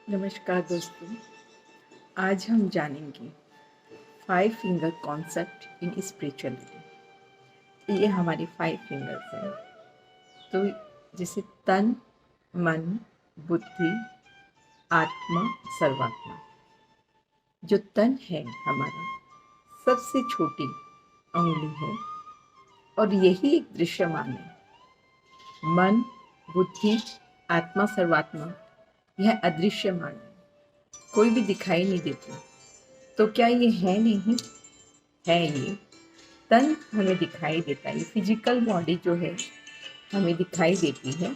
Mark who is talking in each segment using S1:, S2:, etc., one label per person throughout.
S1: नमस्कार दोस्तों। आज हम जानेंगे 5 फिंगर कॉन्सेप्ट इन स्पिरिचुअलिटी। ये हमारे 5 फिंगर्स हैं। तो जैसे तन, मन, बुद्धि, आत्मा, सर्वात्मा। जो तन है हमारा सबसे छोटी उंगली है और यही एक दृश्यमान है। मन, बुद्धि, आत्मा, सर्वात्मा यह अदृश्यमान है, कोई भी दिखाई नहीं देती। तो क्या ये है? नहीं है। ये तन हमें दिखाई देता है, ये फिजिकल बॉडी जो है हमें दिखाई देती है,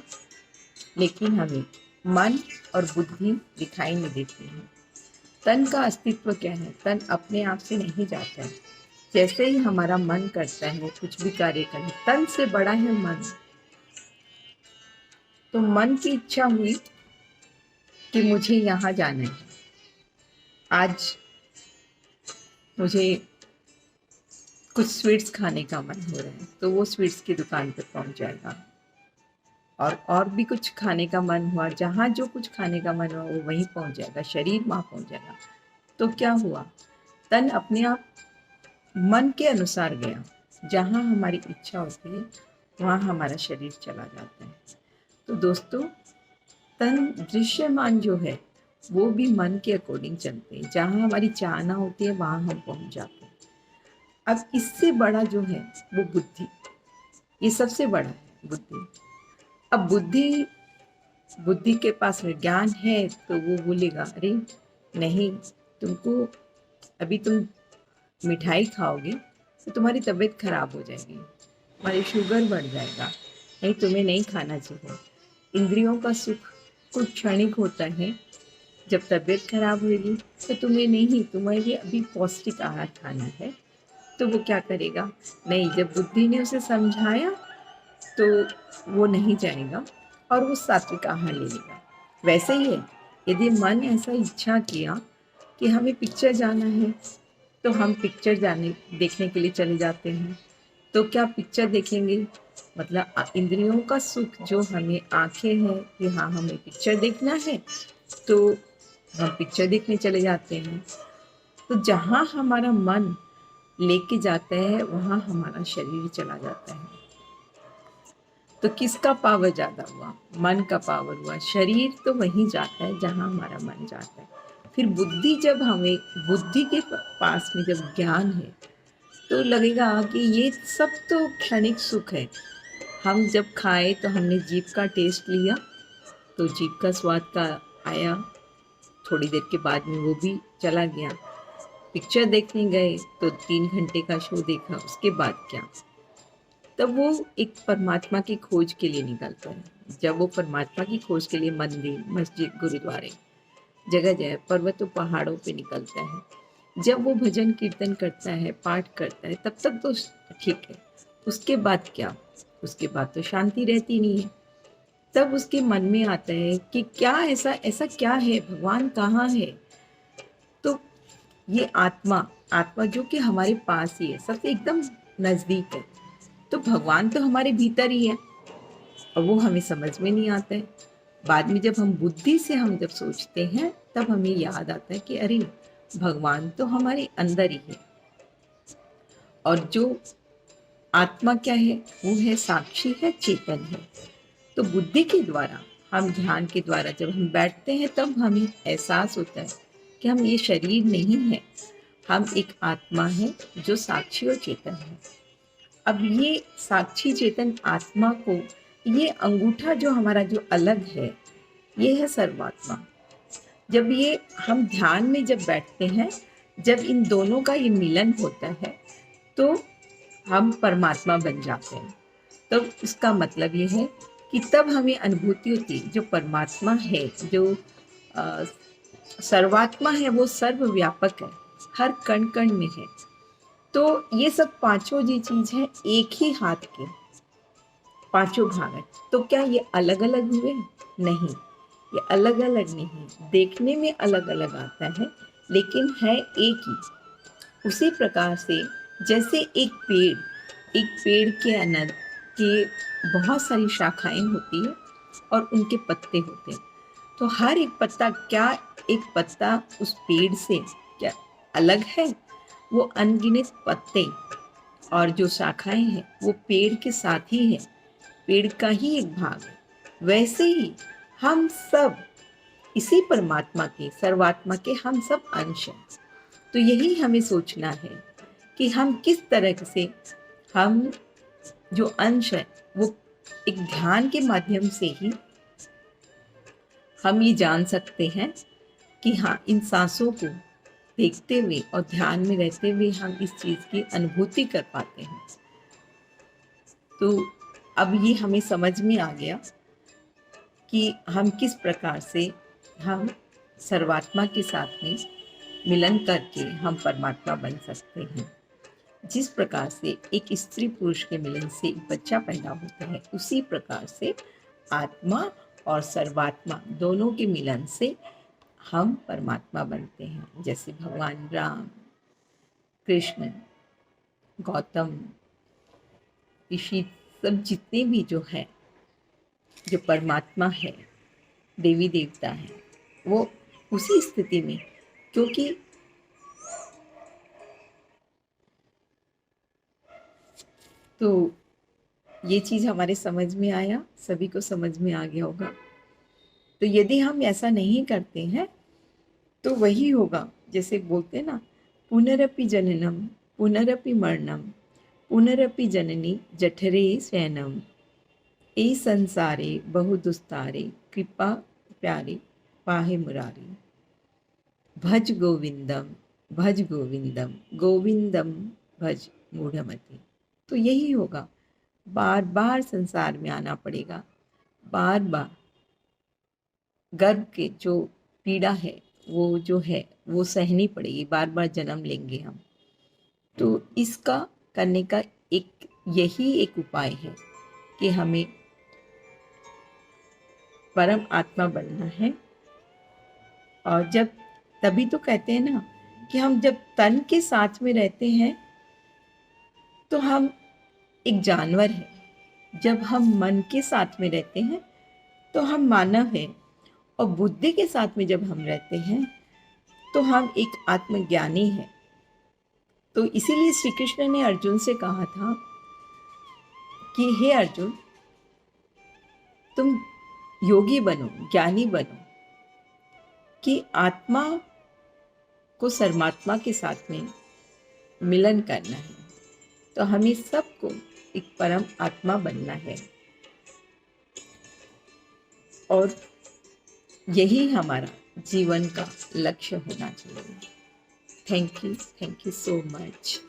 S1: लेकिन हमें मन और बुद्धि दिखाई नहीं देती है। तन का अस्तित्व क्या है? तन अपने आप से नहीं जाता है। जैसे ही हमारा मन करता है कुछ भी कार्य करने, तन से बड़ा है मन। तो मन की इच्छा हुई कि मुझे यहाँ जाना है, आज मुझे कुछ स्वीट्स खाने का मन हो रहा है, तो वो स्वीट्स की दुकान पर पहुंच जाएगा। और भी कुछ खाने का मन हुआ, जहाँ जो कुछ खाने का मन हुआ वो वहीं पहुंच जाएगा, शरीर वहाँ पहुंच जाएगा। तो क्या हुआ? तन अपने आप मन के अनुसार गया, जहाँ हमारी इच्छा होती है वहाँ हमारा शरीर चला जाता है। तो दोस्तों, तन दृश्यमान जो है वो भी मन के अकॉर्डिंग चलते हैं, जहाँ हमारी चाहना होती है वहाँ हम पहुँच जाते हैं। अब इससे बड़ा जो है वो बुद्धि, ये सबसे बड़ा है बुद्धि। अब बुद्धि के पास में ज्ञान है तो वो बोलेगा, अरे नहीं, तुमको अभी तुम मिठाई खाओगे तो तुम्हारी तबीयत खराब हो जाएगी, तुम्हारी शुगर बढ़ जाएगा, नहीं तुम्हें नहीं खाना चाहिए। इंद्रियों का सुख कुछ क्षणिक होता है, जब तबीयत खराब होगी तो तुम्हें नहीं, तुम्हें अभी पौष्टिक आहार खाना है। तो वो क्या करेगा? नहीं, जब बुद्धि ने उसे समझाया तो वो नहीं जाएगा और वो सात्विक आहार ले लेगा। वैसे ही है, यदि मन ऐसा इच्छा किया कि हमें पिक्चर जाना है तो हम पिक्चर जाने देखने के लिए चले जाते हैं। तो क्या पिक्चर देखेंगे? मतलब इंद्रियों का सुख जो हमें आंखें हैं कि हाँ हमें पिक्चर देखना है, तो हम पिक्चर देखने चले जाते हैं। तो जहाँ हमारा मन लेके जाता है वहाँ हमारा शरीर चला जाता है। तो किसका पावर ज़्यादा हुआ? मन का पावर हुआ। शरीर तो वहीं जाता है जहाँ हमारा मन जाता है। फिर बुद्धि, जब हमें बुद्धि के पास में जब ज्ञान है तो लगेगा कि ये सब तो क्षणिक सुख है। हम जब खाए तो हमने जीभ का टेस्ट लिया, तो जीभ का स्वाद का आया, थोड़ी देर के बाद में वो भी चला गया। पिक्चर देखने गए तो 3 घंटे का शो देखा, उसके बाद क्या? तब वो एक परमात्मा की खोज के लिए निकलता है। जब वो परमात्मा की खोज के लिए मंदिर, मस्जिद, गुरुद्वारे, जगह जगह, पर्वतों, पहाड़ों पे निकलता है, जब वो भजन कीर्तन करता है, पाठ करता है, तब तक तो ठीक है। उसके बाद क्या? उसके बाद तो शांति रहती नहीं है। तब उसके मन में आता है कि क्या ऐसा ऐसा क्या है, भगवान कहाँ है? तो ये आत्मा, आत्मा जो कि हमारे पास ही है, सबसे एकदम नजदीक है। तो भगवान तो हमारे भीतर ही है और वो हमें समझ में नहीं आता है। बाद में जब हम बुद्धि से हम जब सोचते हैं तब हमें याद आता है कि अरे भगवान तो हमारे अंदर ही है। और जो आत्मा क्या है? वो है साक्षी है, चेतन है। तो बुद्धि के द्वारा, हम ध्यान के द्वारा जब हम बैठते हैं तब हमें एहसास होता है कि हम ये शरीर नहीं है, हम एक आत्मा है जो साक्षी और चेतन है। अब ये साक्षी चेतन आत्मा को, ये अंगूठा जो हमारा जो अलग है, ये है सर्वात्मा। जब ये हम ध्यान में जब बैठते हैं, जब इन दोनों का ये मिलन होता है तो हम परमात्मा बन जाते हैं। तब इसका मतलब ये है कि तब हमें अनुभूति होती है जो परमात्मा है, जो अ, सर्वात्मा है, वो सर्वव्यापक है, हर कण कण में है। तो ये सब पांचों जी चीज है एक ही हाथ के, पांचों भाग हैं। तो क्या ये अलग अलग हुए? नहीं, ये अलग अलग नहीं, देखने में अलग अलग आता है लेकिन है एक ही। उसी प्रकार से जैसे एक पेड़ के अनंत के बहुत सारी शाखाएं होती है और उनके पत्ते होते हैं। तो हर एक पत्ता, क्या एक पत्ता उस पेड़ से क्या अलग है? वो अनगिनत पत्ते और जो शाखाएं हैं वो पेड़ के साथ ही है, पेड़ का ही एक भाग है। वैसे ही हम सब इसी परमात्मा के, सर्वात्मा के हम सब अंश हैं। तो यही हमें सोचना है कि हम किस तरह से, हम जो अंश है वो एक ध्यान के माध्यम से ही हम ये जान सकते हैं कि हाँ, इन सांसों को देखते हुए और ध्यान में रहते हुए हम इस चीज़ की अनुभूति कर पाते हैं। तो अब ये हमें समझ में आ गया कि हम किस प्रकार से हम सर्वात्मा के साथ में मिलन करके हम परमात्मा बन सकते हैं। जिस प्रकार से एक स्त्री पुरुष के मिलन से एक बच्चा पैदा होता है, उसी प्रकार से आत्मा और सर्वात्मा दोनों के मिलन से हम परमात्मा बनते हैं। जैसे भगवान राम, कृष्ण, गौतम ऋषि, सब जितने भी जो है, जो परमात्मा है, देवी देवता है, वो उसी स्थिति में, क्योंकि तो ये चीज़ हमारे समझ में आया, सभी को समझ में आ गया होगा। तो यदि हम ऐसा नहीं करते हैं तो वही होगा, जैसे बोलते ना, पुनरपि जननम पुनरपि मरणम पुनरपि जननी जठरे शयनम, ए संसारे बहु दुस्तारे कृपा प्यारे पाहे मुरारी, भज गोविंदम भज गोविंदम गोविंदम भज मूढ़मति। तो यही होगा, बार बार संसार में आना पड़ेगा, बार बार गर्भ के जो पीड़ा है वो जो है वो सहनी पड़ेगी, बार बार जन्म लेंगे हम। तो इसका करने का एक यही एक उपाय है कि हमें परम आत्मा बनना है। और जब, तभी तो कहते हैं ना कि हम जब तन के साथ में रहते हैं तो हम एक जानवर हैं, जब हम मन के साथ में रहते हैं तो हम मानव हैं, और बुद्धि के साथ में जब हम रहते हैं तो हम एक आत्मज्ञानी हैं। तो इसीलिए श्री कृष्ण ने अर्जुन से कहा था कि हे अर्जुन, तुम योगी बनो, ज्ञानी बनो, कि आत्मा को परमात्मा के साथ में मिलन करना है। तो हमें सबको एक परम आत्मा बनना है, और यही हमारा जीवन का लक्ष्य होना चाहिए। Thank you so much.